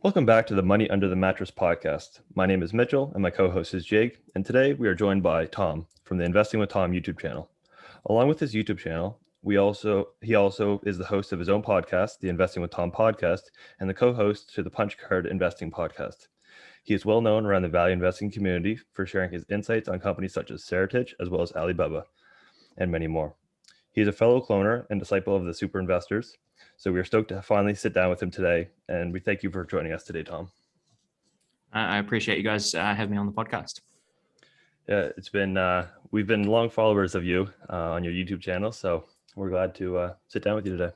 Welcome back to the Money Under the Mattress podcast. My name is Mitchell and my co-host is Jake, and today we are joined by Tom from the Investing with Tom YouTube channel. Along with his YouTube channel, he also is the host of his own podcast, the Investing with Tom podcast, and the co-host to the Punch Card Investing podcast. He is well known around the value investing community for sharing his insights on companies such as Seritage as well as Alibaba and many more. He is a fellow cloner and disciple of the super investors. So we are stoked to finally sit down with him today, and we thank you for joining us today, Tom. I appreciate you guys having me on the podcast. Yeah, it's been we've been long followers of you on your YouTube channel, so we're glad to sit down with you today.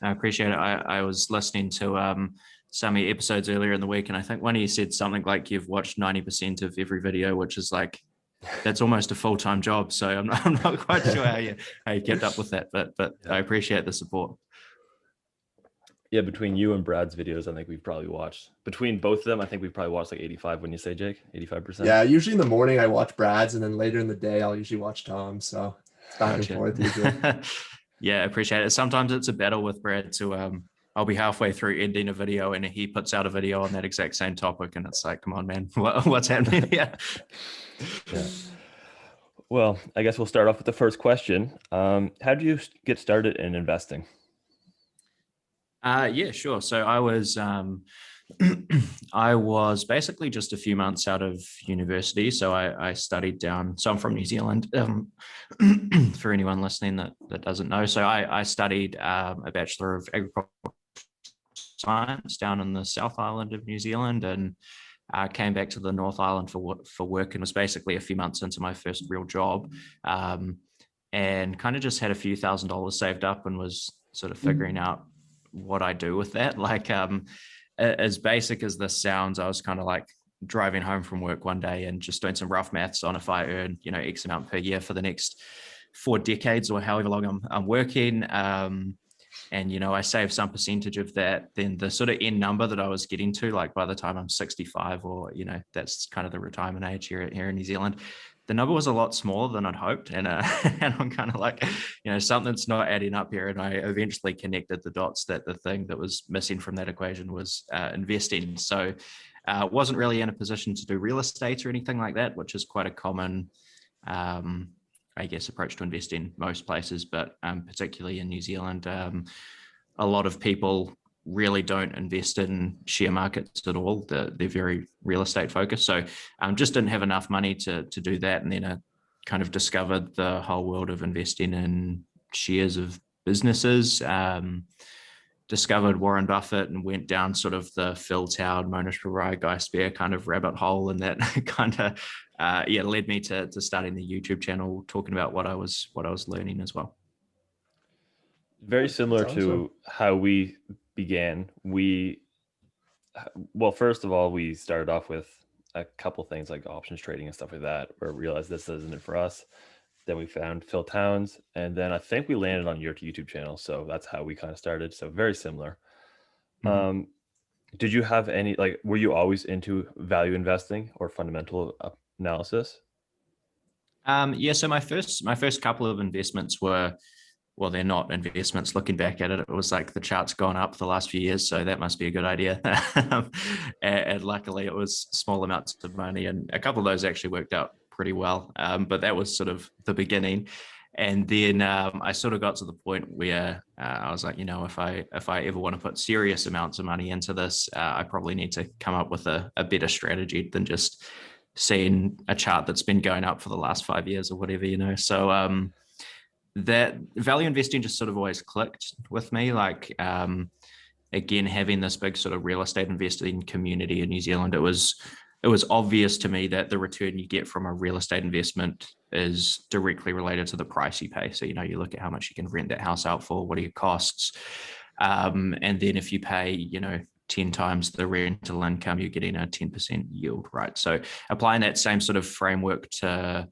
I appreciate it. I was listening to some of your episodes earlier in the week, and I think one of you said something like you've watched 90% of every video, which is like that's almost a full-time job. So I'm not quite sure how you kept up with that, but yeah. I appreciate the support. Yeah, between you and Brad's videos, I think we've probably watched, between both of them, I think we've probably watched like 85, when you say, Jake, 85%. Yeah, usually in the morning I watch Brad's, and then later in the day I'll usually watch Tom. So it's back and forth usually. Yeah, I appreciate it. Sometimes it's a battle with Brad to I'll be halfway through ending a video and he puts out a video on that exact same topic, and it's like, come on, man, what's happening here? Yeah. Well, I guess we'll start off with the first question. How did you get started in investing? Yeah, sure. So I was I was basically just a few months out of university. So I studied down. So I'm from New Zealand. For anyone listening that doesn't know, so I studied a Bachelor of Agricultural Science down in the South Island of New Zealand, and came back to the North Island for work, and was basically a few months into my first real job, and kind of just had a few $1,000s saved up and was sort of figuring out what I do with that. Like, as basic as this sounds, I was kind of like driving home from work one day and just doing some rough maths on if I earn, X amount per year for the next 4 decades or however long I'm working. And, I save some percentage of that, then the sort of end number that I was getting to, like by the time I'm 65 or, that's kind of the retirement age here in New Zealand, the number was a lot smaller than I'd hoped. And, and I'm kind of like, something's not adding up here. And I eventually connected the dots that the thing that was missing from that equation was investing. So wasn't really in a position to do real estate or anything like that, which is quite a common, approach to invest in most places, but particularly in New Zealand, a lot of people really don't invest in share markets at all. They're very real estate focused. So just didn't have enough money to do that. And then I kind of discovered the whole world of investing in shares of businesses, discovered Warren Buffett, and went down sort of the Phil Town, Monish Pabrai, Guy Spare kind of rabbit hole. And that kind of led me to starting the YouTube channel, talking about what I was learning as well. Very similar to how we began. First of all, we started off with a couple things like options trading and stuff like that, where we realized this isn't it for us. Then we found Phil Towns, and then I think we landed on your YouTube channel. So that's how we kind of started. So very similar. Mm-hmm. Did you have any, were you always into value investing or fundamental analysis? So my first couple of investments were, well, they're not investments. Looking back at it, it was like the chart's gone up the last few years, so that must be a good idea. And luckily it was small amounts of money, and a couple of those actually worked out pretty well. But that was sort of the beginning. And then I sort of got to the point where I was like, if I ever want to put serious amounts of money into this, I probably need to come up with a better strategy than just seeing a chart that's been going up for the last 5 years or whatever, So that value investing just sort of always clicked with me. Like, again, having this big sort of real estate investing community in New Zealand, it was obvious to me that the return you get from a real estate investment is directly related to the price you pay. So, you look at how much you can rent that house out for, what are your costs? And then if you pay, 10 times the rental income, you're getting a 10% yield, right? So applying that same sort of framework to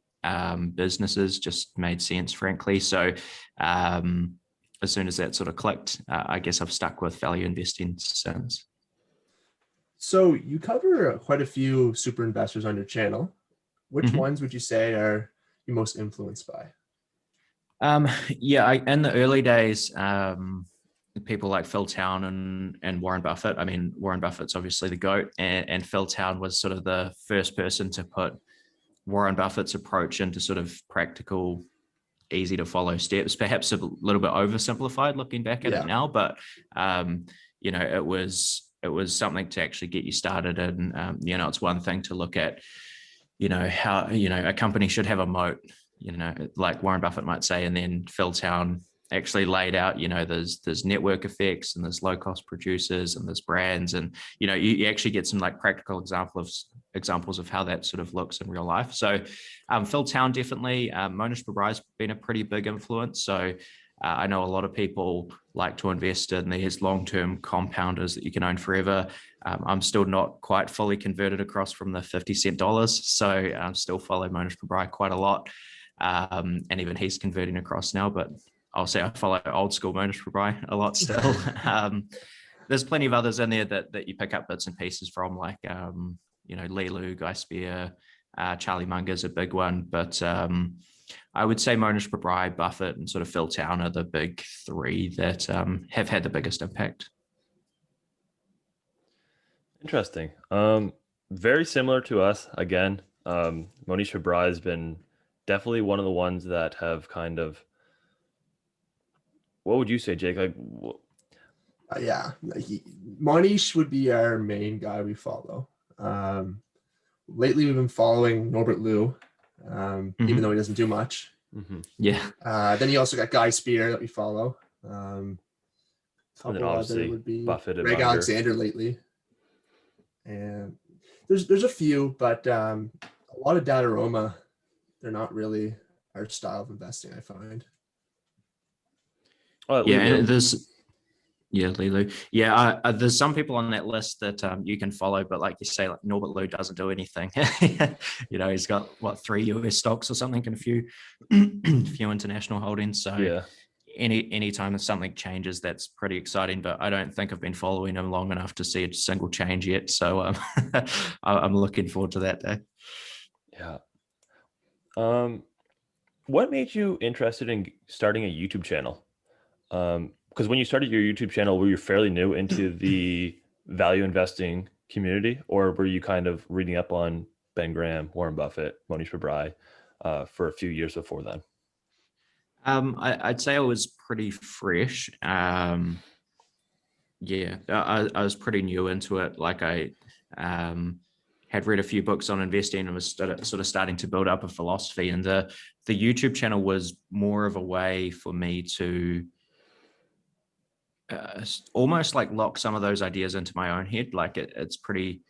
businesses just made sense, frankly. So as soon as that sort of clicked, I guess I've stuck with value investing since. So you cover quite a few super investors on your channel. Which ones would you say are you most influenced by? In the early days, people like Phil Town and Warren Buffett. I mean, Warren Buffett's obviously the GOAT, and Phil Town was sort of the first person to put Warren Buffett's approach into sort of practical, easy to follow steps, perhaps a little bit oversimplified looking back at it now, but it was something to actually get you started. And it's one thing to look at, how, a company should have a moat, like Warren Buffett might say, and then Phil Town actually laid out, there's network effects, and there's low cost producers, and there's brands, and you actually get some like practical examples of how that sort of looks in real life. So Phil Town definitely, Monish Pabrai been a pretty big influence. So I know a lot of people like to invest in these long-term compounders that you can own forever. I'm still not quite fully converted across from the 50-cent dollars, so I still follow Monish Pabrai quite a lot, and even he's converting across now, but I'll say I follow old school Monish Pabrai a lot still. There's plenty of others in there that you pick up bits and pieces from, like Lilu, Guy Spear, Charlie Munger's a big one, but I would say Monish Pabrai, Buffett, and sort of Phil Town are the big three that have had the biggest impact. Interesting. Very similar to us. Again, Monish Pabrai has been definitely one of the ones that have kind of, what would you say, Jake? Like, Monish would be our main guy we follow. Lately, we've been following Norbert Liu, even though he doesn't do much. Then you also got Guy Spear that we follow. And then obviously would be Buffett and Greg Munger. Alexander lately. And there's a few, but a lot of Dataroma, they're not really our style of investing, I find. And there's Lilu. There's some people on that list that you can follow, but like you say, like Norbert Liu doesn't do anything. He's got 3 US stocks or something and a few international holdings. So anytime that something changes, that's pretty exciting. But I don't think I've been following him long enough to see a single change yet. So I'm looking forward to that day. Yeah. What made you interested in starting a YouTube channel? Because when you started your YouTube channel, were you fairly new into the value investing community, or were you kind of reading up on Ben Graham, Warren Buffett, Monish Pabrai for a few years before then? I'd say I was pretty fresh. I was pretty new into it. Like I had read a few books on investing and was sort of starting to build up a philosophy. And the YouTube channel was more of a way for me to almost like lock some of those ideas into my own head. Like it's pretty,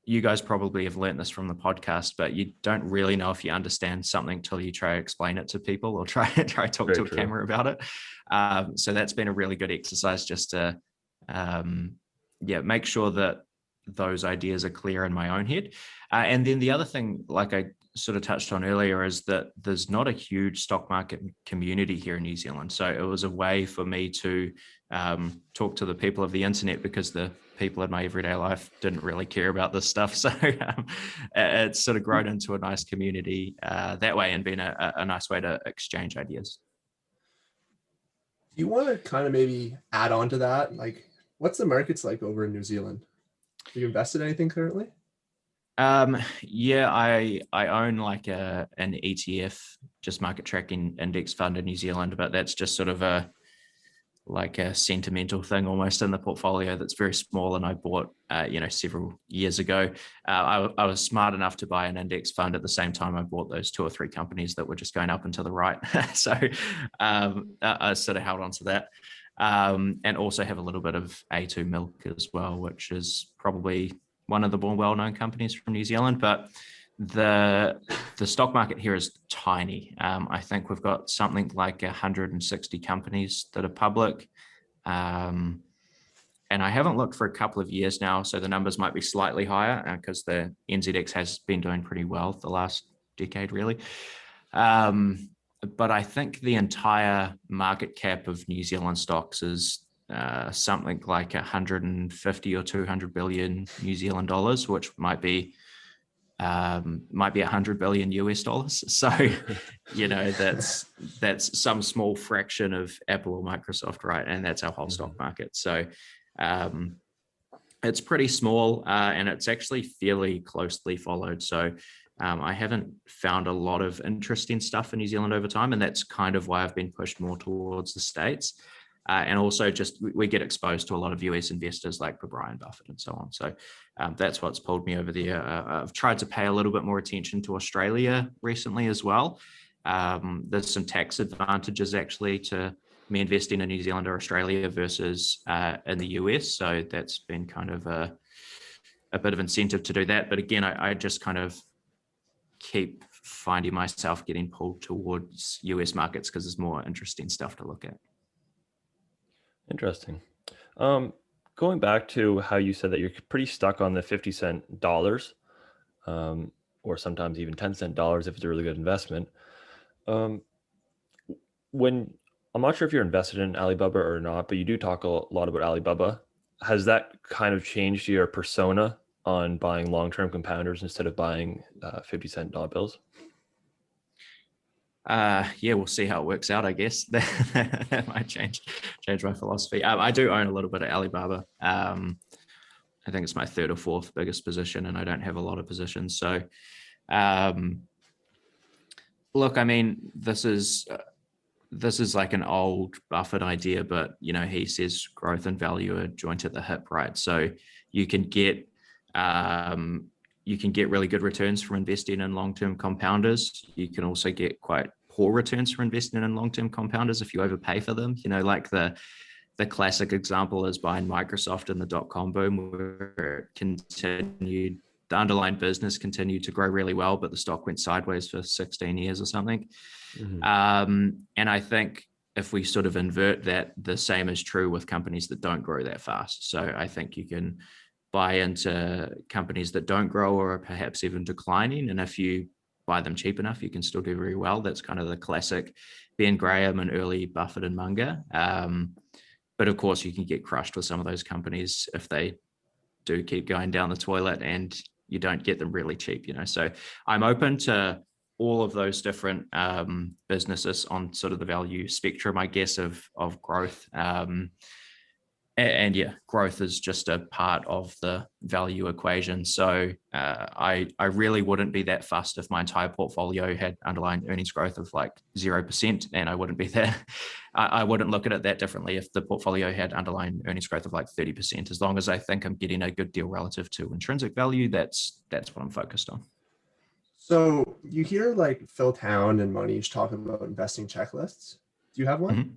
you guys probably have learned this from the podcast, but you don't really know if you understand something till you try to explain it to people or try talk to a camera about it. So that's been a really good exercise just to make sure that those ideas are clear in my own head. And then the other thing, like I sort of touched on earlier, is that there's not a huge stock market community here in New Zealand. So it was a way for me to talk to the people of the internet, because the people in my everyday life didn't really care about this stuff. So it's sort of grown into a nice community that way, and been a nice way to exchange ideas. Do you want to kind of maybe add on to that? Like, what's the markets like over in New Zealand? Have you invested anything currently? I own like an ETF, just market tracking index fund in New Zealand, but that's just sort of a sentimental thing almost in the portfolio that's very small, and I bought several years ago. I was smart enough to buy an index fund at the same time I bought those 2 or 3 companies that were just going up and to the right. So I sort of held on to that, and also have a little bit of A2 Milk as well, which is probably one of the more well-known companies from New Zealand. But the stock market here is tiny. I think we've got something like 160 companies that are public. And I haven't looked for a couple of years now, so the numbers might be slightly higher because the NZX has been doing pretty well the last decade, really. But I think the entire market cap of New Zealand stocks is something like 150 or 200 billion New Zealand dollars, which might be might be 100 billion US dollars. So, that's some small fraction of Apple or Microsoft, right? And that's our whole stock market. So it's pretty small, and it's actually fairly closely followed. So I haven't found a lot of interesting stuff in New Zealand over time, and that's kind of why I've been pushed more towards the States. And also just we get exposed to a lot of US investors like Brian Buffett and so on. So that's what's pulled me over there. I've tried to pay a little bit more attention to Australia recently as well. There's some tax advantages actually to me investing in New Zealand or Australia versus in the US. So that's been kind of a bit of incentive to do that. But again, I just kind of keep finding myself getting pulled towards US markets because there's more interesting stuff to look at. Interesting. Going back to how you said that you're pretty stuck on the 50-cent dollars, or sometimes even 10-cent dollars if it's a really good investment. When I'm not sure if you're invested in Alibaba or not, but you do talk a lot about Alibaba. Has that kind of changed your persona on buying long-term compounders instead of buying 50-cent dollar bills? Yeah, we'll see how it works out, I guess. That might change my philosophy. I do own a little bit of Alibaba. I think it's my third or fourth biggest position, and I don't have a lot of positions. So, look, I mean, this is like an old Buffett idea, but he says growth and value are joint at the hip, right? So you can get really good returns from investing in long-term compounders. You can also get quite poor returns from investing in long-term compounders if you overpay for them. Like the classic example is buying Microsoft in the dot-com boom, where the underlying business continued to grow really well, but the stock went sideways for 16 years or something. Mm-hmm. And I think if we sort of invert that, the same is true with companies that don't grow that fast. So I think you can buy into companies that don't grow or are perhaps even declining. And if you buy them cheap enough, you can still do very well. That's kind of the classic Ben Graham and early Buffett and Munger. But of course, you can get crushed with some of those companies if they do keep going down the toilet and you don't get them really cheap, So I'm open to all of those different businesses on sort of the value spectrum, I guess, of growth. And yeah, growth is just a part of the value equation. So I really wouldn't be that fussed if my entire portfolio had underlying earnings growth of like 0%, and I wouldn't look at it that differently if the portfolio had underlying earnings growth of like 30%. As long as I think I'm getting a good deal relative to intrinsic value, that's what I'm focused on. So you hear like Phil Town and Monish talk about investing checklists. Do you have one? Mm-hmm.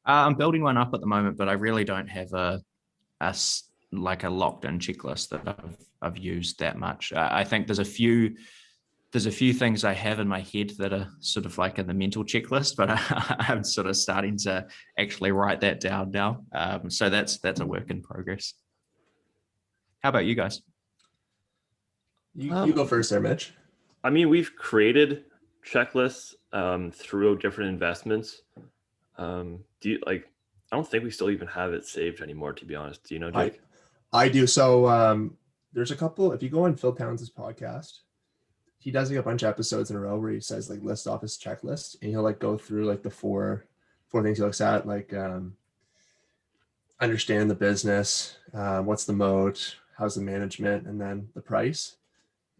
I'm building one up at the moment, but I really don't have a locked-in checklist that I've used that much. I think there's a few things I have in my head that are sort of like in the mental checklist, but I'm sort of starting to actually write that down now. So that's a work in progress. How about you guys? You go first there, Mitch. I mean, we've created checklists through different investments. I don't think we still even have it saved anymore, to be honest. Do you know, Jake? I do. So there's a couple, if you go on Phil Towns' podcast, he does like a bunch of episodes in a row where he says like list off his checklist, and he'll like go through like the four things he looks at, like understand the business, what's the moat, how's the management, and then the price.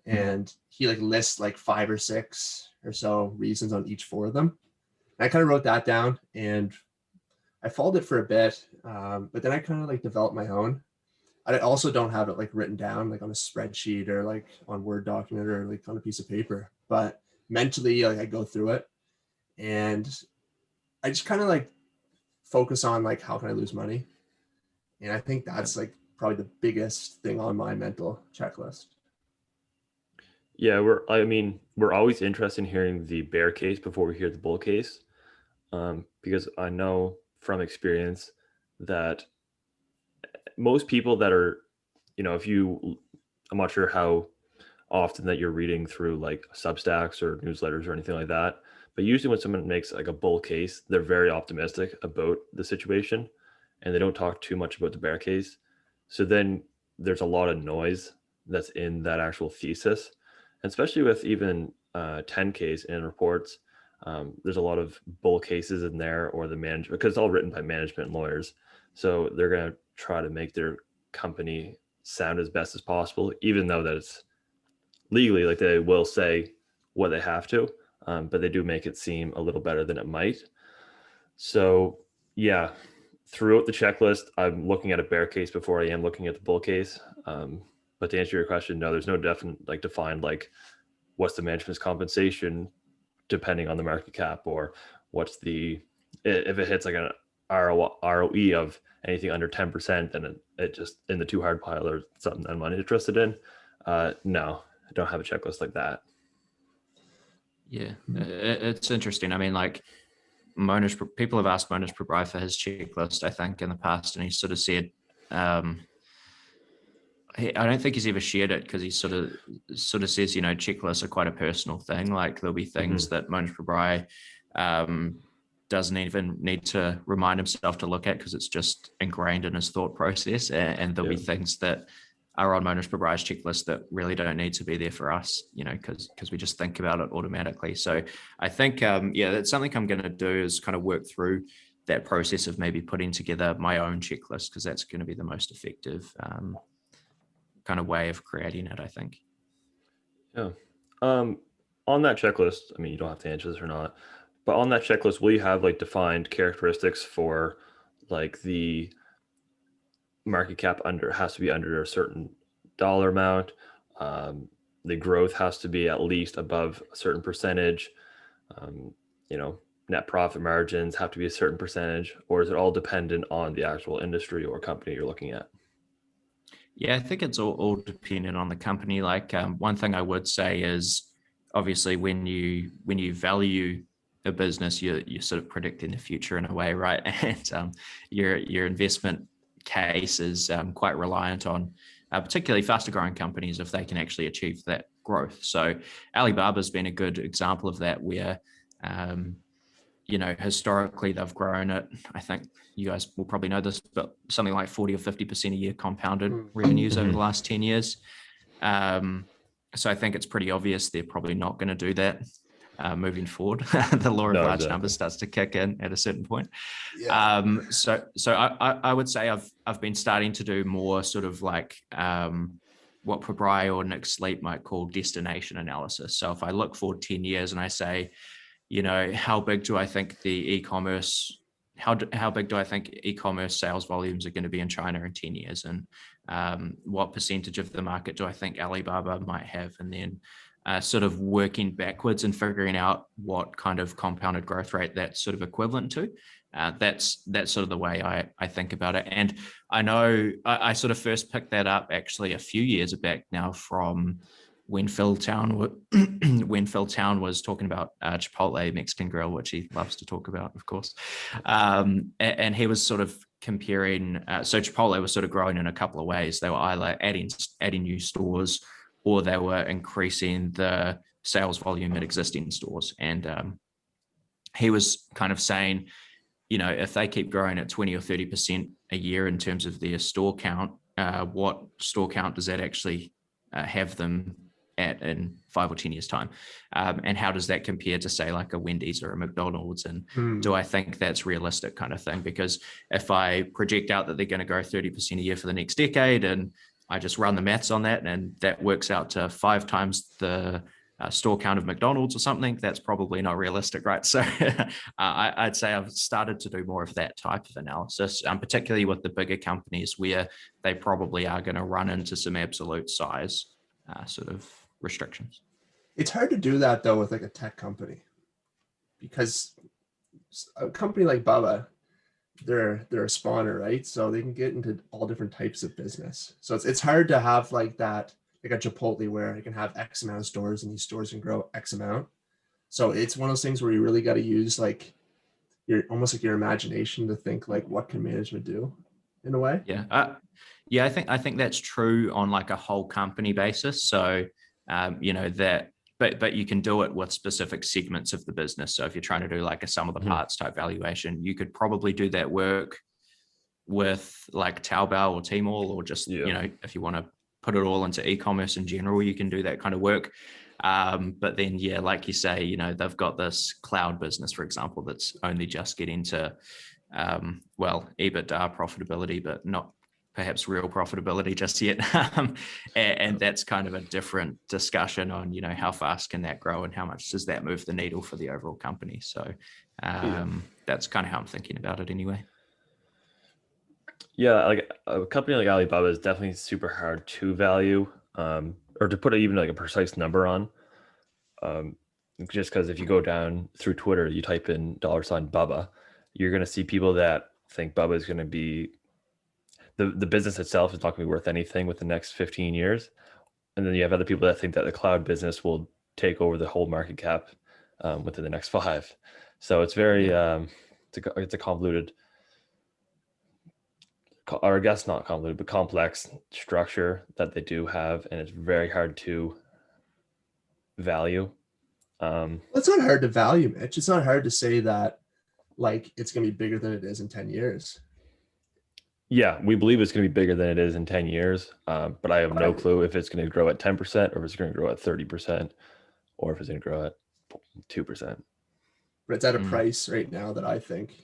And he like lists like 5 or 6 or so reasons on each 4 of them. I kind of wrote that down and I followed it for a bit, but then I kind of like developed my own. I also don't have it like written down like on a spreadsheet or like on Word document or like on a piece of paper, but mentally like I go through it and I just kind of like focus on like how can I lose money, and I think that's like probably the biggest thing on my mental checklist. Yeah, we're always interested in hearing the bear case before we hear the bull case, because I know from experience that most people that are, I'm not sure how often that you're reading through like Substacks or newsletters or anything like that, but usually when someone makes like a bull case, they're very optimistic about the situation and they don't talk too much about the bear case. So then there's a lot of noise that's in that actual thesis, and especially with even 10Ks in reports. There's a lot of bull cases in there, or the management, because it's all written by management and lawyers. So they're going to try to make their company sound as best as possible, even though that it's legally, like, they will say what they have to, but they do make it seem a little better than it might. So yeah, throughout the checklist, I'm looking at a bear case before I am looking at the bull case. But to answer your question, no, there's no definite, like, defined, like, what's the management's compensation depending on the market cap, or what's the, if it hits like an ROE of anything under 10%, then it just in the too hard pile or something I'm uninterested in. No, I don't have a checklist like that. Yeah, it's interesting. I mean, like, people have asked Monish Prabrai for his checklist, I think, in the past, and he sort of said, I don't think he's ever shared it, because he sort of says, you know, checklists are quite a personal thing. Like, there'll be things that Monish Prabrai doesn't even need to remind himself to look at, because it's just ingrained in his thought process. And there'll be things that are on Monish Prabrai's checklist that really don't need to be there for us, you know, because we just think about it automatically. So I think, that's something I'm going to do, is kind of work through that process of maybe putting together my own checklist, because that's going to be the most effective kind of way of creating it, I think. Yeah. On that checklist, I mean, you don't have to answer this or not, but on that checklist, will you have like defined characteristics for, like, the market cap has to be under a certain dollar amount? The growth has to be at least above a certain percentage. Net profit margins have to be a certain percentage, or is it all dependent on the actual industry or company you're looking at? Yeah, I think it's all dependent on the company. Like, one thing I would say is, obviously, when you value a business, you're sort of predicting the future in a way, right? And your investment case is quite reliant on particularly faster growing companies, if they can actually achieve that growth. So Alibaba's been a good example of that, where historically they've grown at, I think you guys will probably know this, but something like 40 or 50% a year compounded revenues over the last 10 years. So I think it's pretty obvious they're probably not going to do that moving forward. The law of large numbers starts to kick in at a certain point. Yeah. So I would say I've been starting to do more sort of like what Prabrai or Nick Sleep might call destination analysis. So if I look forward 10 years and I say, how big do I think how big do I think e-commerce sales volumes are going to be in China in 10 years? And what percentage of the market do I think Alibaba might have? And then sort of working backwards and figuring out what kind of compounded growth rate that's sort of equivalent to. That's sort of the way I think about it. And I know I sort of first picked that up actually a few years back now, from when Phil Town was talking about Chipotle Mexican Grill, which he loves to talk about, of course. And he was sort of comparing, so Chipotle was sort of growing in a couple of ways. They were either adding new stores, or they were increasing the sales volume at existing stores. And he was kind of saying, if they keep growing at 20 or 30% a year in terms of their store count, what store count does that actually have them at in 5 or 10 years time? And how does that compare to, say, like a Wendy's or a McDonald's? And do I think that's realistic, kind of thing? Because if I project out that they're going to grow 30% a year for the next decade, and I just run the maths on that, and that works out to 5 times the store count of McDonald's or something, that's probably not realistic, right? So I'd say I've started to do more of that type of analysis, particularly with the bigger companies, where they probably are going to run into some absolute size sort of restrictions. It's hard to do that though with like a tech company, because a company like Baba, they're a spawner, right? So they can get into all different types of business. So it's hard to have like that, like a Chipotle, where you can have X amount of stores and these stores can grow X amount. So it's one of those things where you really got to use like almost like your imagination to think like, what can management do in a way? Yeah. I think that's true on like a whole company basis. So, but you can do it with specific segments of the business. So if you're trying to do like a sum of the parts type valuation, you could probably do that work with like Taobao or Tmall, or just, if you want to put it all into e-commerce in general, you can do that kind of work. But then, yeah, like you say, you know, they've got this cloud business, for example, that's only just getting to, well, EBITDA profitability, but not perhaps real profitability just yet. And that's kind of a different discussion on, you know, how fast can that grow and how much does that move the needle for the overall company. So that's kind of how I'm thinking about it anyway. Yeah, like a company like Alibaba is definitely super hard to value, or to put even like a precise number on. Just because if you go down through Twitter, you type in $Bubba, you're going to see people that think Bubba is going to be the business itself is not going to be worth anything within the next 15 years. And then you have other people that think that the cloud business will take over the whole market cap within the next 5. So it's very, it's a convoluted, or I guess not convoluted, but complex structure that they do have. And it's very hard to value. It's not hard to value, Mitch. It's not hard to say that like it's going to be bigger than it is in 10 years. Yeah, we believe it's going to be bigger than it is in 10 years, but I have no clue if it's going to grow at 10% or if it's going to grow at 30% or if it's going to grow at 2%. But it's at a price right now that I think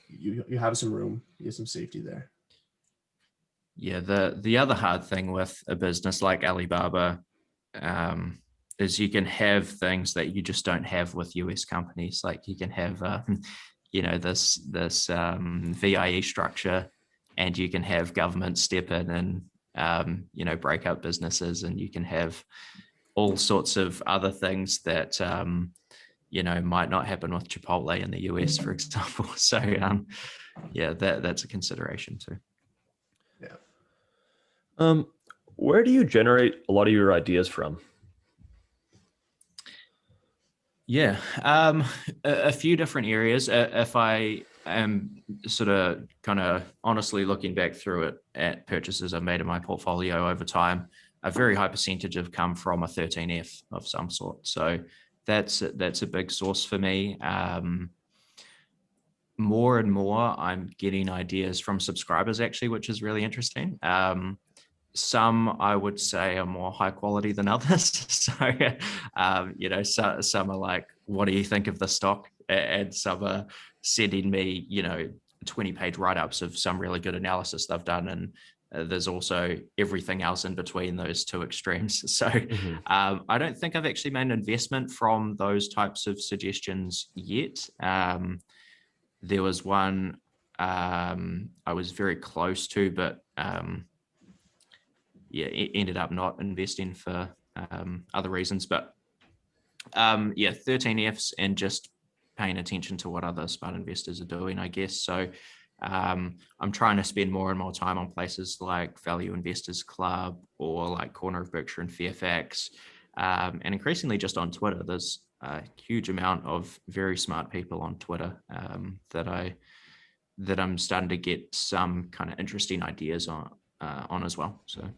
you have some room, you have some safety there. Yeah, the other hard thing with a business like Alibaba is you can have things that you just don't have with US companies. Like you can have, you know, this VIE structure, and you can have government step in and, you know, break up businesses, and you can have all sorts of other things that, you know, might not happen with Chipotle in the US, for example. So, yeah, that's a consideration too. Yeah. Where do you generate a lot of your ideas from? Yeah, a few different areas. If I am sort of kind of honestly looking back through it at purchases I've made in my portfolio over time, a very high percentage have come from a 13F of some sort. So that's a big source for me. More and more, I'm getting ideas from subscribers actually, which is really interesting. Some I would say are more high quality than others. So, you know, some are like, what do you think of the stock? And some are sending me, you know, 20-page write-ups of some really good analysis they've done. And there's also everything else in between those two extremes. So I don't think I've actually made an investment from those types of suggestions yet. There was one I was very close to, but yeah, it ended up not investing for other reasons. But yeah, 13Fs and just paying attention to what other smart investors are doing, I guess. So I'm trying to spend more and more time on places like Value Investors Club or like Corner of Berkshire and Fairfax, and increasingly just on Twitter. There's a huge amount of very smart people on Twitter that I'm starting to get some kind of interesting ideas on as well. So.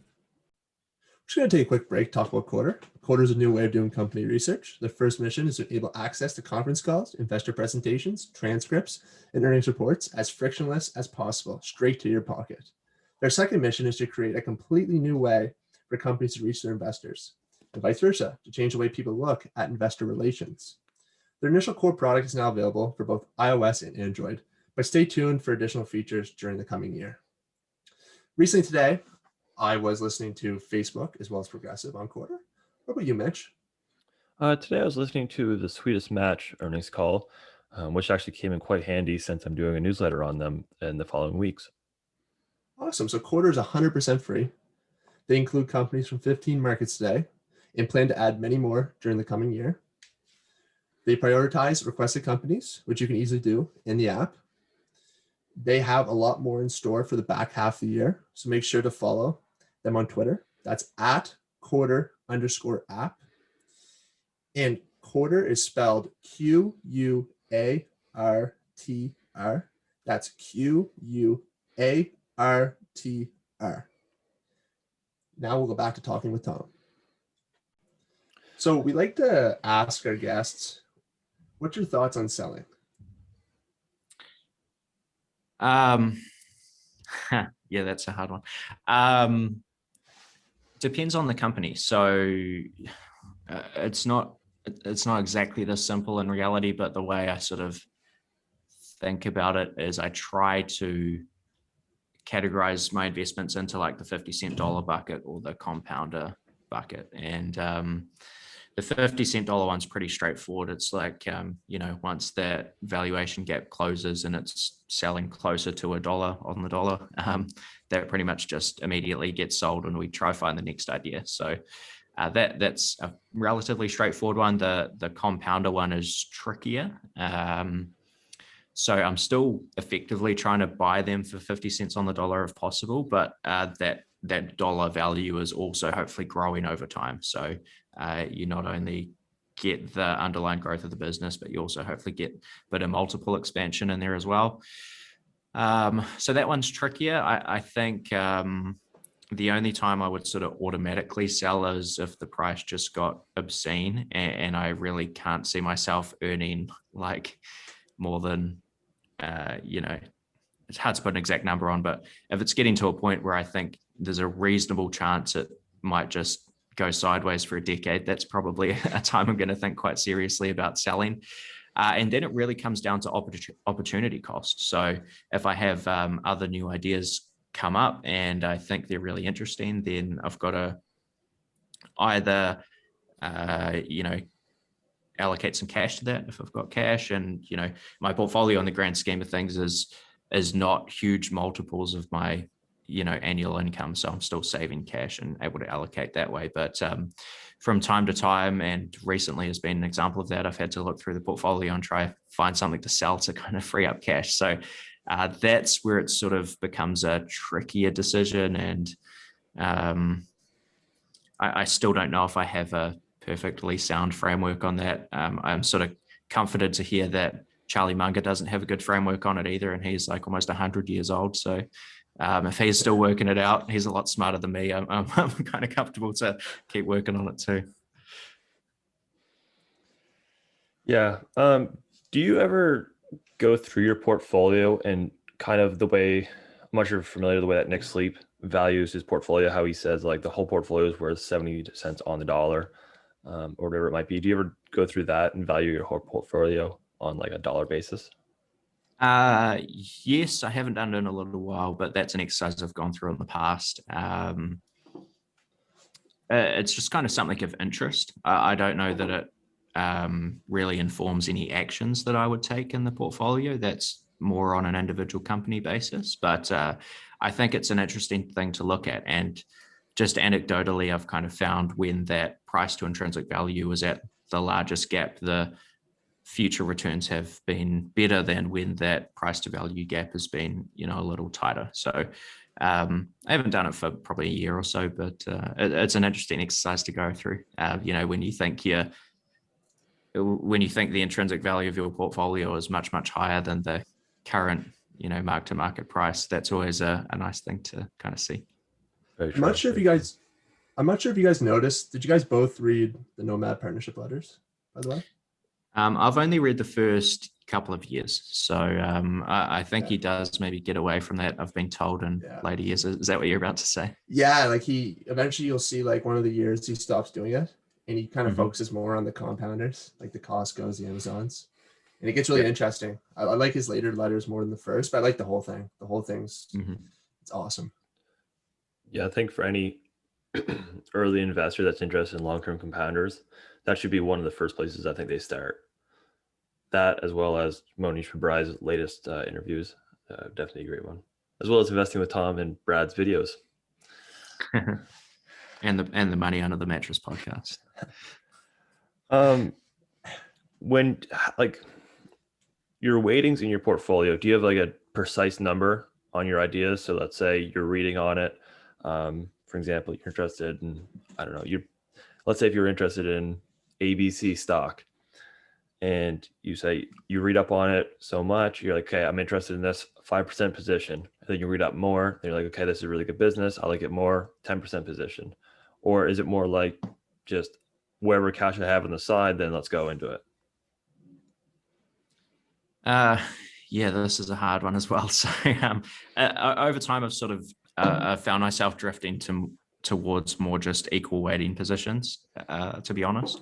Just going to take a quick break, talk about Quartr. Quartr is a new way of doing company research. Their first mission is to enable access to conference calls, investor presentations, transcripts, and earnings reports as frictionless as possible, straight to your pocket. Their second mission is to create a completely new way for companies to reach their investors, and vice versa, to change the way people look at investor relations. Their initial core product is now available for both iOS and Android, but stay tuned for additional features during the coming year. Recently today, I was listening to Facebook as well as Progressive on Quartr. What about you, Mitch? Today I was listening to the Sweetest Match earnings call, which actually came in quite handy since I'm doing a newsletter on them in the following weeks. Awesome. So Quartr is 100% free. They include companies from 15 markets today and plan to add many more during the coming year. They prioritize requested companies, which you can easily do in the app. They have a lot more in store for the back half of the year, so make sure to follow them on Twitter. That's at Quartr_app. And Quartr is spelled Quartr. That's Quartr. Now we'll go back to talking with Tom. So we like to ask our guests, what's your thoughts on selling? Yeah, that's a hard one. Depends on the company. So it's not exactly this simple in reality, but the way I sort of think about it is I try to categorize my investments into like the 50-cent dollar bucket or the compounder bucket. And the 50-cent dollar one's pretty straightforward. It's like, once that valuation gap closes and it's selling closer to $1 on the dollar, that pretty much just immediately gets sold and we try find the next idea. So that's a relatively straightforward one. The compounder one is trickier. So I'm still effectively trying to buy them for 50 cents on the dollar if possible, but that dollar value is also hopefully growing over time. So you not only get the underlying growth of the business, but you also hopefully get a bit of multiple expansion in there as well. So that one's trickier. I think the only time I would sort of automatically sell is if the price just got obscene and I really can't see myself earning like more than, it's hard to put an exact number on, but if it's getting to a point where I think there's a reasonable chance it might just go sideways for a decade, that's probably a time I'm going to think quite seriously about selling. And then it really comes down to opportunity cost. So if I have other new ideas come up and I think they're really interesting, then I've got to either, allocate some cash to that if I've got cash. And, my portfolio in the grand scheme of things is not huge multiples of my, annual income. So I'm still saving cash and able to allocate that way. But from time to time, and recently has been an example of that, I've had to look through the portfolio and try find something to sell to kind of free up cash. So that's where it sort of becomes a trickier decision. And I still don't know if I have a perfectly sound framework on that. I'm sort of comforted to hear that Charlie Munger doesn't have a good framework on it either. And he's like almost 100 years old. So if he's still working it out, he's a lot smarter than me. I'm kind of comfortable to keep working on it too. Yeah. Do you ever go through your portfolio and kind of the way, I'm not sure if you're familiar with the way that Nick Sleep values his portfolio, how he says like the whole portfolio is worth 70 cents on the dollar, or whatever it might be. Do you ever go through that and value your whole portfolio on like a dollar basis? Yes, I haven't done it in a little while, but that's an exercise I've gone through in the past. It's just kind of something of interest. I don't know that it really informs any actions that I would take in the portfolio. That's more on an individual company basis, but I think it's an interesting thing to look at. And just anecdotally, I've kind of found when that price to intrinsic value is at the largest gap, the future returns have been better than when that price to value gap has been, a little tighter. So I haven't done it for probably a year or so, but it's an interesting exercise to go through. When you think the intrinsic value of your portfolio is much, much higher than the current, mark to market price, that's always a nice thing to kind of see. I'm not sure if you guys noticed, did you guys both read the Nomad partnership letters, by the way? I've only read the first couple of years. So I think he does maybe get away from that, I've been told, in later years. Is that what you're about to say? Yeah, like eventually you'll see like one of the years he stops doing it and he kind of focuses more on the compounders, like the Costco's, the Amazons. And it gets really interesting. I like his later letters more than the first, but I like the whole thing. The whole thing's it's awesome. Yeah, I think for any early investor that's interested in long-term compounders, that should be one of the first places I think they start. That, as well as Monish Fabrai's latest interviews, definitely a great one. As well as investing with Tom and Brad's videos. and the Money Under the Mattress podcast. When like your weightings in your portfolio, do you have like a precise number on your ideas? So let's say you're reading on it. For example, you're interested in, let's say if you're interested in ABC stock and you say you read up on it so much, you're like, okay, I'm interested in this 5% position. And then you read up more, and you're like, okay, this is a really good business, I like it more, 10% position. Or is it more like just wherever cash I have on the side, then let's go into it? Yeah, this is a hard one as well. So over time, I've sort of found myself drifting to towards more just equal weighting positions, to be honest.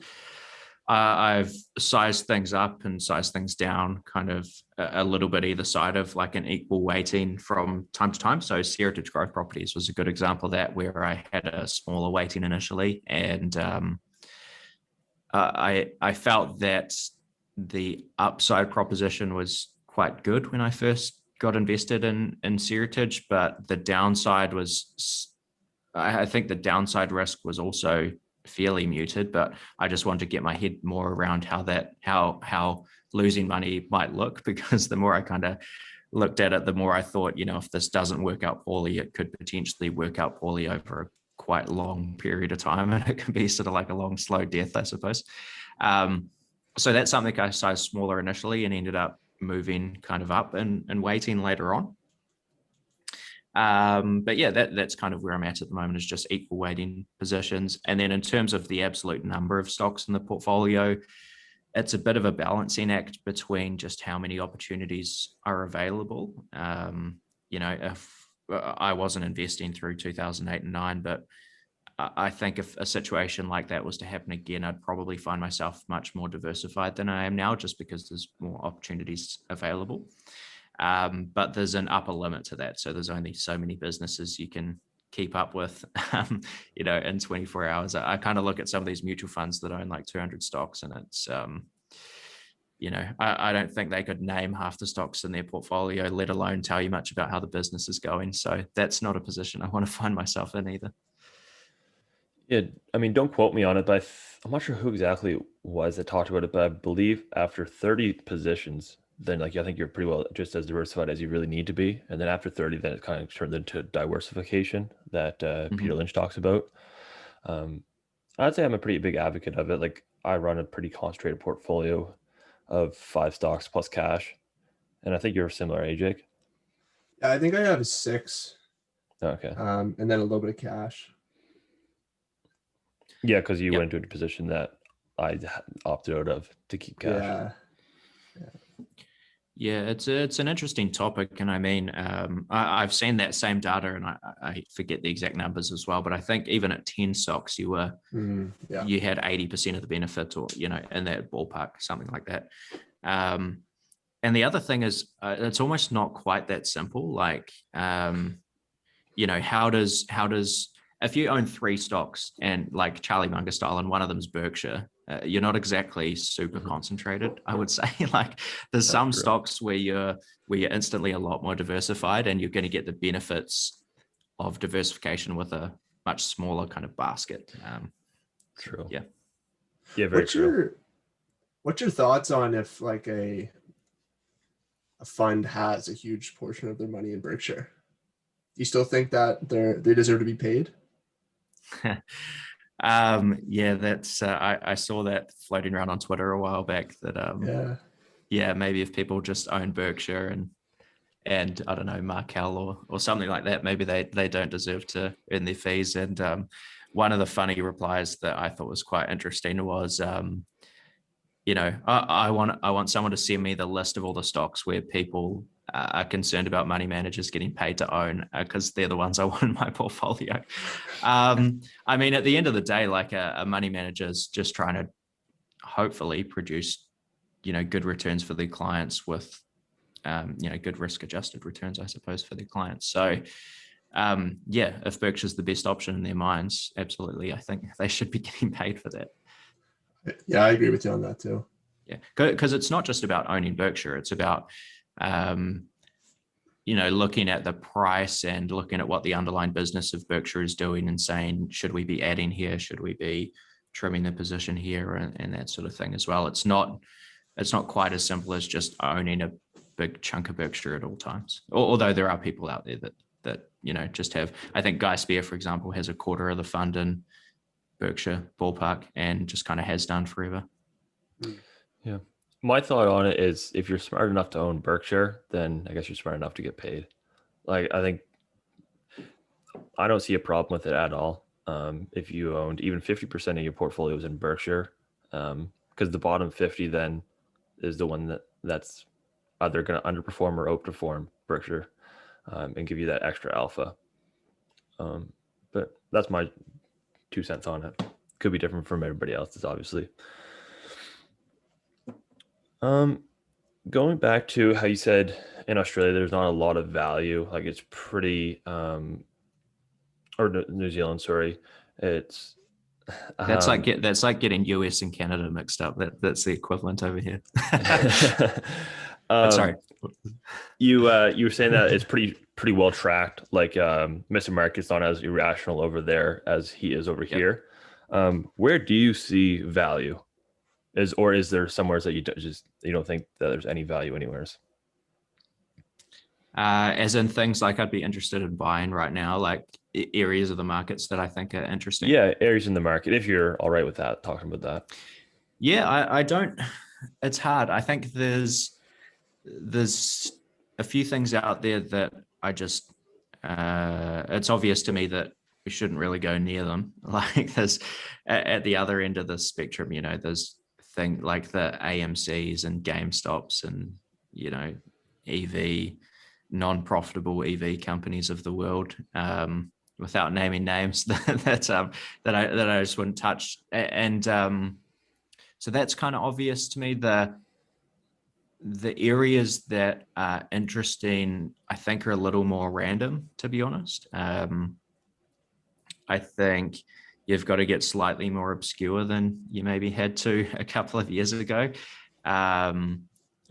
I've sized things up and sized things down kind of a little bit either side of like an equal weighting from time to time. So Seritage Growth Properties was a good example of that, where I had a smaller weighting initially. And I felt that the upside proposition was quite good when I first got invested in Seritage, but the downside was, I think the downside risk was also fairly muted, but I just wanted to get my head more around how losing money might look, because the more I kind of looked at it, the more I thought, if this doesn't work out poorly, it could potentially work out poorly over a quite long period of time, and it can be sort of like a long, slow death, I suppose. So that's something I sized smaller initially and ended up moving kind of up and weighting later on. But yeah, that's kind of where I'm at the moment, is just equal weighting positions. And then in terms of the absolute number of stocks in the portfolio, it's a bit of a balancing act between just how many opportunities are available. If I wasn't investing through 2008 and 9, but I think if a situation like that was to happen again, I'd probably find myself much more diversified than I am now, just because there's more opportunities available. But there's an upper limit to that. So there's only so many businesses you can keep up with, in 24 hours. I kind of look at some of these mutual funds that own like 200 stocks, and it's, I don't think they could name half the stocks in their portfolio, let alone tell you much about how the business is going. So that's not a position I want to find myself in either. Yeah, I mean, don't quote me on it, but I'm not sure who exactly it was that talked about it, but I believe after 30 positions, then I think you're pretty well just as diversified as you really need to be. And then after 30, then it kind of turns into diversification that Peter Lynch talks about. I'd say I'm a pretty big advocate of it. Like, I run a pretty concentrated portfolio of 5 stocks plus cash. And I think you're similar, Jake? Yeah, I think I have 6. Okay. And then a little bit of cash. Yeah, because you went into a position that I opted out of to keep cash. Yeah, it's an interesting topic, and I mean, I've seen that same data, and I forget the exact numbers as well, but I think even at 10 stocks, you had 80% of the benefit, or in that ballpark, something like that. And the other thing is, it's almost not quite that simple. Like, how does if you own 3 stocks and like Charlie Munger style, and one of them is Berkshire, you're not exactly super concentrated, I would say. Like, there's some stocks where you're instantly a lot more diversified, and you're going to get the benefits of diversification with a much smaller kind of basket. True. Yeah. Yeah. Very true. What's your thoughts on if like a fund has a huge portion of their money in Berkshire? Do you still think that they deserve to be paid? Yeah, that's I saw that floating around on Twitter a while back, that maybe if people just own Berkshire and I don't know, Markel or something like that, maybe they don't deserve to earn their fees. And one of the funny replies that I thought was quite interesting was, I want someone to send me the list of all the stocks where people are concerned about money managers getting paid to own, because they're the ones I want in my portfolio. I mean, at the end of the day, like a money manager is just trying to hopefully produce, good returns for their clients with, good risk adjusted returns, I suppose, for their clients. So, if Berkshire's the best option in their minds, absolutely, I think they should be getting paid for that. Yeah, I agree with you on that too. Yeah, because it's not just about owning Berkshire. It's about, looking at the price and looking at what the underlying business of Berkshire is doing and saying, should we be adding here? Should we be trimming the position here, and that sort of thing as well. It's not quite as simple as just owning a big chunk of Berkshire at all times. Although there are people out there that just have. I think Guy Spear, for example, has a quarter of the fund in Berkshire ballpark and just kind of has done forever. Yeah. My thought on it is, if you're smart enough to own Berkshire, then I guess you're smart enough to get paid. Like, I think I don't see a problem with it at all. If you owned even 50% of your portfolios in Berkshire, because the bottom 50 then is the one that's either going to underperform or outperform Berkshire, and give you that extra alpha. But that's my 2 cents on it. Could be different from everybody else's, obviously. Going back to how you said in Australia, there's not a lot of value. Like it's pretty, or New Zealand, sorry. It's that's like getting US and Canada mixed up. That's the equivalent over here. Sorry. You were saying that it's pretty well tracked. Like Mr. Market's not as irrational over there as he is over here. Where do you see value? Is there somewhere that you don't think that there's any value anywheres? As in things like I'd be interested in buying right now, like areas of the markets that I think are interesting. Yeah, areas in the market. If you're all right with that, talking about that. Yeah, I don't. It's hard. I think there's a few things out there that I just. It's obvious to me that we shouldn't really go near them. Like there's at the other end of the spectrum, there's things like the AMCs and GameStops and EV non-profitable EV companies of the world, without naming names that I just wouldn't touch. And so that's kind of obvious to me. The areas that are interesting, I think, are a little more random, to be honest. I think you've got to get slightly more obscure than you maybe had to a couple of years ago.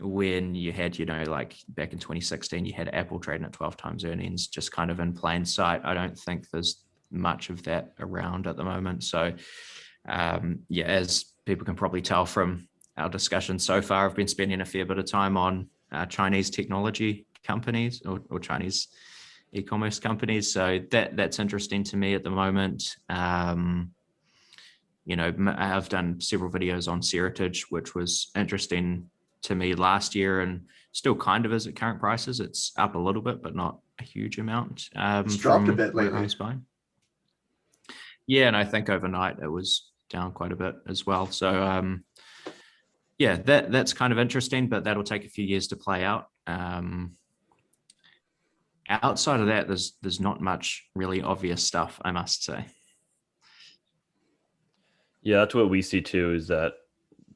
When you had, like back in 2016, you had Apple trading at 12 times earnings, just kind of in plain sight. I don't think there's much of that around at the moment. So, as people can probably tell from our discussion so far, I've been spending a fair bit of time on Chinese technology companies or Chinese e-commerce companies. So that's interesting to me at the moment. I've done several videos on Seritage, which was interesting to me last year and still kind of is at current prices. It's up a little bit, but not a huge amount. It's dropped a bit lately. Yeah, and I think overnight it was down quite a bit as well. So that's kind of interesting, but that'll take a few years to play out. Outside of that, there's not much really obvious stuff, I must say. Yeah, that's what we see too, is that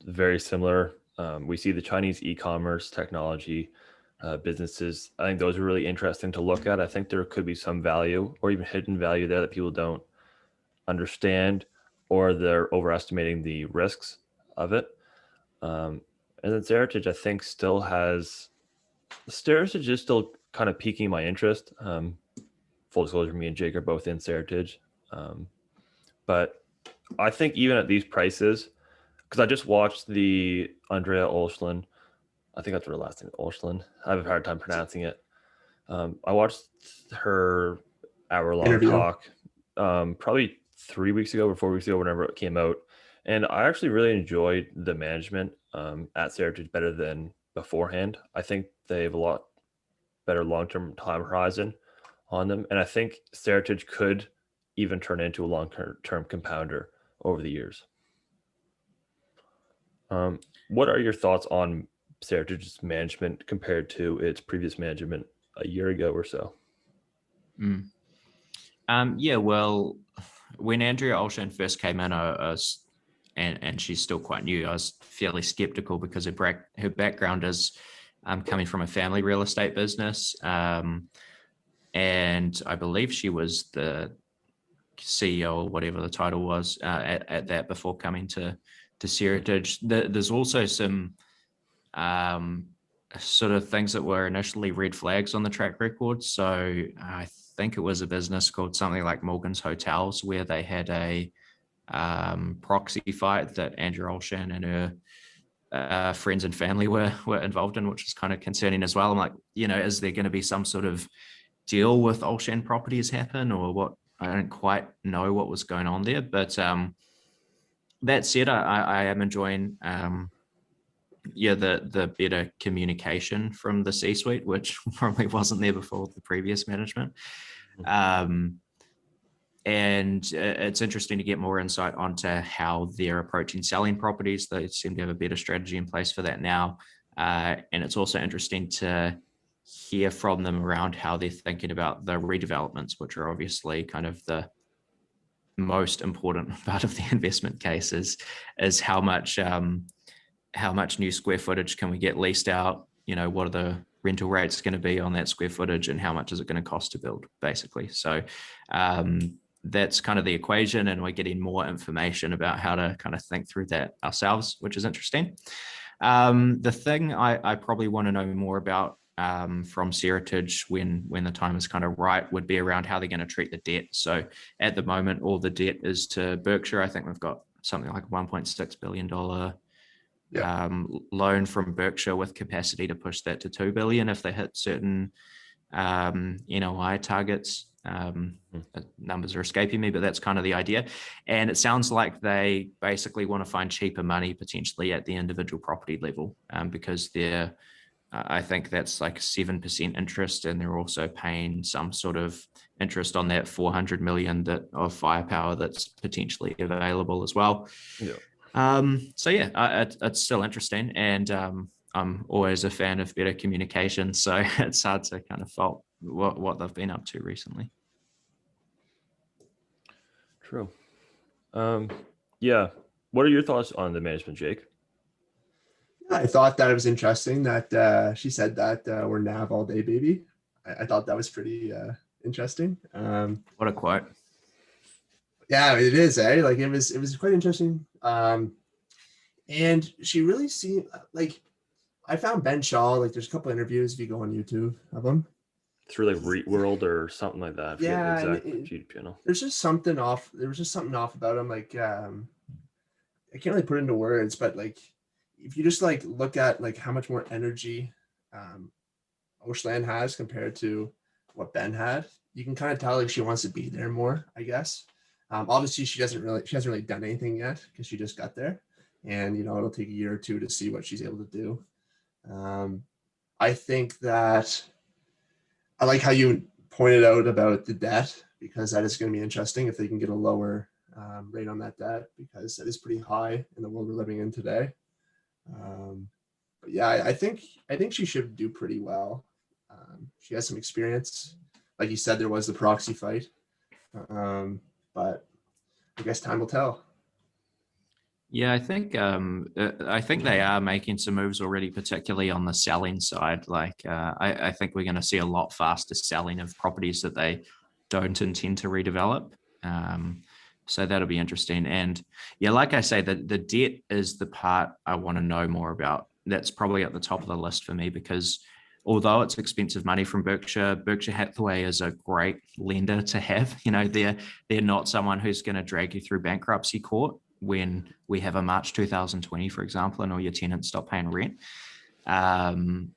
very similar. We see the Chinese e-commerce technology businesses. I think those are really interesting to look at. I think there could be some value or even hidden value there that people don't understand, or they're overestimating the risks of it. And then Seritage, I think, Seritage is still kind of piquing my interest. Full disclosure, me and Jake are both in Seritage. But I think even at these prices, because I just watched the Andrea Olschlin, I think that's her last name, Olschlin. I have a hard time pronouncing it. I watched her hour-long talk probably 3 weeks ago or 4 weeks ago, whenever it came out. And I actually really enjoyed the management at Seritage better than beforehand. I think they have a lot better long-term time horizon on them. And I think Seritage could even turn into a long-term compounder over the years. What are your thoughts on Seritage's management compared to its previous management a year ago or so? Well, when Andrea Olschlin first came in, and she's still quite new, I was fairly skeptical because her background is coming from a family real estate business. And I believe she was the CEO or whatever the title was at that before coming to Seritage. There's also some sort of things that were initially red flags on the track record. So I think it was a business called something like Morgan's Hotels, where they had a proxy fight that Andrea Olschlin and her friends and family were involved in, which is kind of concerning as well. I'm like, is there going to be some sort of deal with Olschlin Properties happen, or what? I don't quite know what was going on there. But that said, I am enjoying the better communication from the C-suite, which probably wasn't there before the previous management. And it's interesting to get more insight onto how they're approaching selling properties. They seem to have a better strategy in place for that now. And it's also interesting to hear from them around how they're thinking about the redevelopments, which are obviously kind of the most important part of the investment case is how much new square footage can we get leased out? What are the rental rates going to be on that square footage, and how much is it going to cost to build, basically. So that's kind of the equation, and we're getting more information about how to kind of think through that ourselves, which is interesting. The thing I probably want to know more about from Seritage when the time is kind of right would be around how they're going to treat the debt. So at the moment, all the debt is to Berkshire. I think we've got something like $1.6 billion loan from Berkshire, with capacity to push that to $2 billion if they hit certain NOI targets. Numbers are escaping me, but that's kind of the idea. And it sounds like they basically want to find cheaper money potentially at the individual property level, because I think that's like 7% interest, and they're also paying some sort of interest on that 400 million of firepower that's potentially available as well. Yeah. So yeah, it's still interesting, and I'm always a fan of better communication, so it's hard to kind of fault what they've been up to recently. True. Yeah. What are your thoughts on the management, Jake? I thought that it was interesting that she said that we're NAV all day, baby. I thought that was pretty interesting. What a quote. Yeah, it is, eh? Like it was quite interesting. And she really seemed like, I found Ben Shaw, like there's a couple interviews if you go on YouTube of him. Through like REIT World or something like that. I forget the exact YouTube channel. There's just something off. There was just something off about him. Like I can't really put it into words, but like if you just like look at like how much more energy Oshland has compared to what Ben had, you can kind of tell like she wants to be there more, I guess. Obviously she hasn't really done anything yet because she just got there, and it'll take a year or two to see what she's able to do. I think that I like how you pointed out about the debt, because that is going to be interesting if they can get a lower rate on that debt, because that is pretty high in the world we're living in today. But yeah, I think she should do pretty well. She has some experience. Like you said, there was the proxy fight, but I guess time will tell. Yeah, I think they are making some moves already, particularly on the selling side. Like I think we're going to see a lot faster selling of properties that they don't intend to redevelop. So that'll be interesting. And yeah, like I say, the debt is the part I want to know more about. That's probably at the top of the list for me, because although it's expensive money from Berkshire Hathaway is a great lender to have. They're not someone who's going to drag you through bankruptcy court when we have a March 2020, for example, and all your tenants stop paying rent. And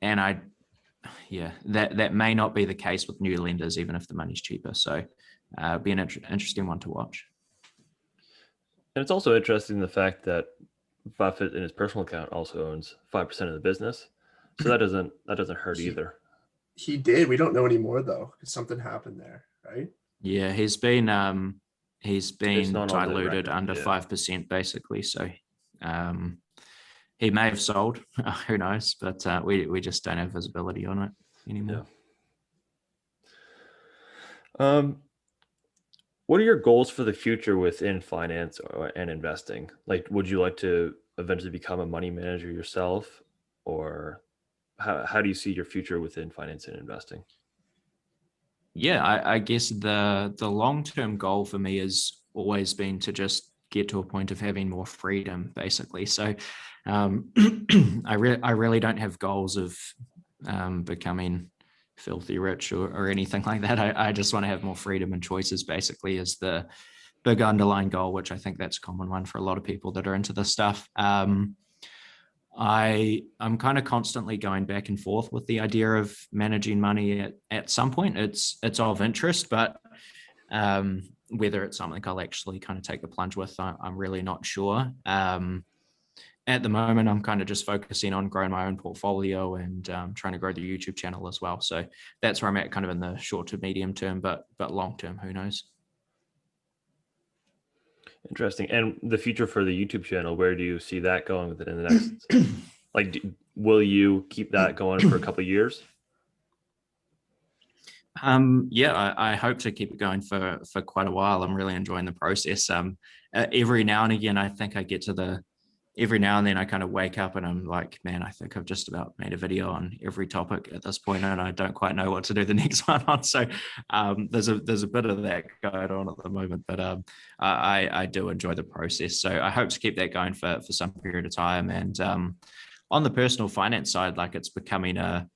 that may not be the case with new lenders, even if the money's cheaper. So be an interesting one to watch. And it's also interesting the fact that Buffett in his personal account also owns 5% of the business. So that doesn't hurt either. He did. We don't know anymore though, because something happened there, right? Yeah, he's been diluted under 5% basically. So he may have sold, who knows? But we just don't have visibility on it anymore. Yeah. What are your goals for the future within finance and investing? Like, would you like to eventually become a money manager yourself, or how do you see your future within finance and investing? Yeah, I guess the long-term goal for me has always been to just get to a point of having more freedom, basically. So I really don't have goals of becoming filthy rich or anything like that. I just want to have more freedom and choices, basically, is the big underlying goal, which I think that's a common one for a lot of people that are into this stuff. I'm kind of constantly going back and forth with the idea of managing money at some point. It's of interest, but whether it's something I'll actually kind of take the plunge with, I'm really not sure. At the moment, I'm kind of just focusing on growing my own portfolio and trying to grow the YouTube channel as well. So that's where I'm at kind of in the short to medium term, but long term, who knows? Interesting. And the future for the YouTube channel, where do you see that going within the next, will you keep that going for a couple of years? I hope to keep it going for quite a while. I'm really enjoying the process. Every now and again, I think I get to every now and then I kind of wake up and I'm like, man, I think I've just about made a video on every topic at this point, and I don't quite know what to do the next one on. So there's a bit of that going on at the moment, but I do enjoy the process. So I hope to keep that going for some period of time. And on the personal finance side, like, it's becoming a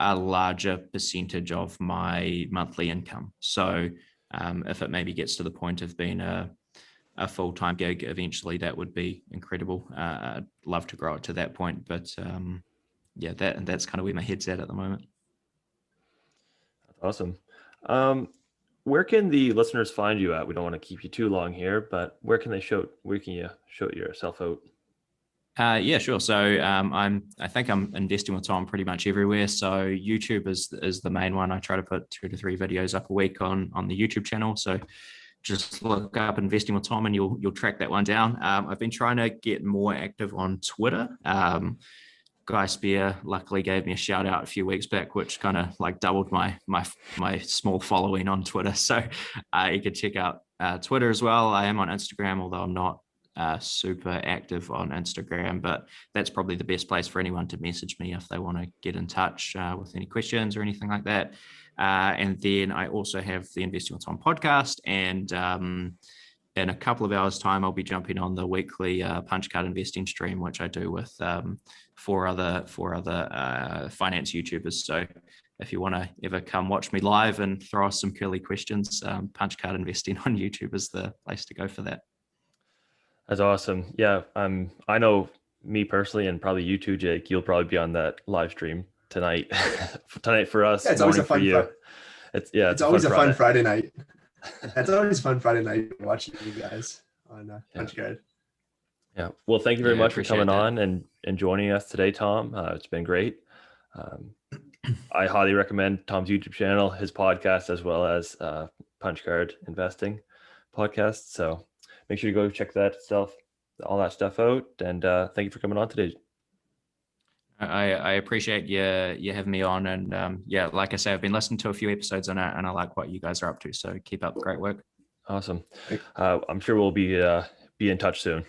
larger percentage of my monthly income. So if it maybe gets to the point of being a full-time gig eventually, that would be incredible. I'd love to grow it to that point, but that's kind of where my head's at the moment. Awesome. Where can the listeners find you at? We don't want to keep you too long here, but where can you show yourself out? Yeah, sure. So I think I'm investing with Tom pretty much everywhere. So YouTube is the main one. I try to put 2 to 3 videos up a week on the YouTube channel. So just look up Investing with Tom and you'll track that one down. I've been trying to get more active on Twitter. Guy Spear luckily gave me a shout out a few weeks back, which kind of like doubled my small following on Twitter. So you could check out Twitter as well. I am on Instagram, although I'm not super active on Instagram, but that's probably the best place for anyone to message me if they want to get in touch with any questions or anything like that. And then I also have the Investing with Tom podcast, and in a couple of hours time, I'll be jumping on the weekly punch card investing stream, which I do with 4 other finance YouTubers. So if you want to ever come watch me live and throw us some curly questions, punch card investing on YouTube is the place to go for that. That's awesome. Yeah, I know me personally, and probably you too, Jake. You'll probably be on that live stream tonight. Tonight for us. Yeah, it's always a fun. It's always a fun Friday night. It's always a fun Friday night watching you guys on Punch Card. Yeah. Well, thank you very much for coming on and joining us today, Tom. It's been great. I highly recommend Tom's YouTube channel, his podcast, as well as Punch Card Investing podcast. So make sure you go check all that stuff out. And thank you for coming on today. I appreciate you having me on. And like I say, I've been listening to a few episodes and I like what you guys are up to. So keep up the great work. Awesome. I'm sure we'll be in touch soon.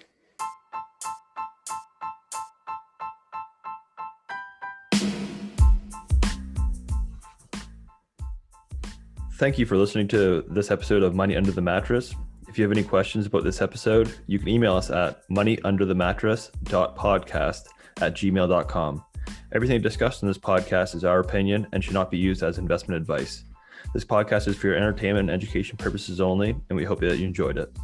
Thank you for listening to this episode of Money Under the Mattress. If you have any questions about this episode, you can email us at moneyunderthemattress.podcast@gmail.com. Everything discussed in this podcast is our opinion and should not be used as investment advice. This podcast is for your entertainment and education purposes only, and we hope that you enjoyed it.